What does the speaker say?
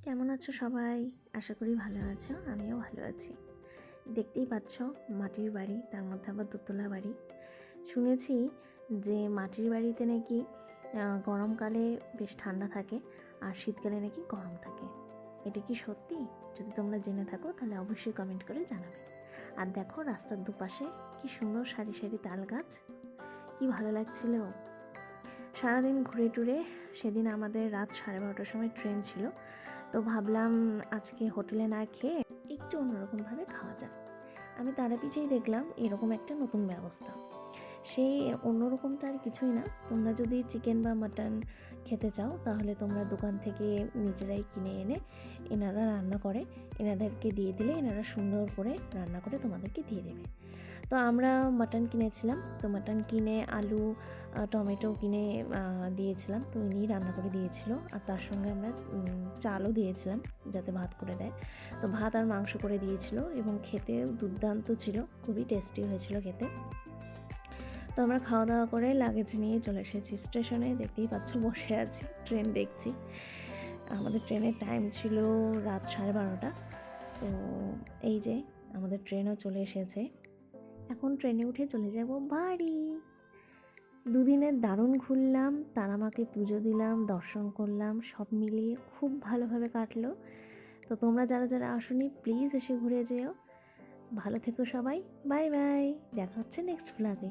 কেমন আছো সবাই? আশা করি ভালো আছো, আমিও ভালো আছি। দেখতেই পাচ্ছ মাটির বাড়ি, তার মধ্যে আবার দোতলা বাড়ি। শুনেছি যে মাটির বাড়িতে নাকি গরমকালে বেশ ঠান্ডা থাকে আর শীতকালে নাকি গরম থাকে। এটা কি সত্যি? যদি তোমরা জেনে থাকো তাহলে অবশ্যই কমেন্ট করে জানাবে। আর দেখো রাস্তার দুপাশে কি সুন্দর সারি সারি তাল গাছ, কি ভালো লাগছিল। সারাদিন ঘুরে টুরে সেদিন আমাদের রাত 12:30টার সময় ট্রেন ছিল, তো ভাবলাম আজকে হোটেলে না খেয়ে একটু অন্যরকমভাবে খাওয়া যাক। আমি তারাপীঠেই দেখলাম এরকম একটা নতুন ব্যবস্থা। সেই অন্যরকমটা আর কিছুই না, তোমরা যদি চিকেন বা মাটন খেতে চাও তাহলে তোমরা দোকান থেকে নিজেরাই কিনে এনে এনারা রান্না করে, এনাদেরকে দিয়ে দিলে এনারা সুন্দর করে রান্না করে তোমাদেরকে দিয়ে দেবে। তো আমরা মাটন কিনেছিলাম, তো মাটন কিনে আলু টমেটো কিনে দিয়েছিলাম, তো ইনি রান্না করে দিয়েছিল। আর তার সঙ্গে আমরা চালও দিয়েছিলাম যাতে ভাত করে দেয়। তো ভাত আর মাংস করে দিয়েছিল এবং খেতে দুর্দান্ত ছিল, খুবই টেস্টি হয়েছিল খেতে। তো আমরা খাওয়া দাওয়া করে লাগেজ নিয়ে চলে এসেছি স্টেশনে। দেখতেই পাচ্ছ বসে আছি, ট্রেন দেখছি। আমাদের ট্রেনের টাইম ছিল রাত 12:30। তো এই যে আমাদের ট্রেনও চলে এসেছে। এখন ট্রেনে উঠে চলে যাব বাড়ি। দুদিনের দারুণ ঘুরলাম, তারামাকে পুজো দিলাম, দর্শন করলাম, সব মিলিয়ে খুব ভালোভাবে কাটলো। তো তোমরা যারা যারা আসোনি প্লিজ এসে ঘুরে যেও। ভালো থেকো সবাই, বাই বাই, দেখা হচ্ছে নেক্সট ভ্লগে।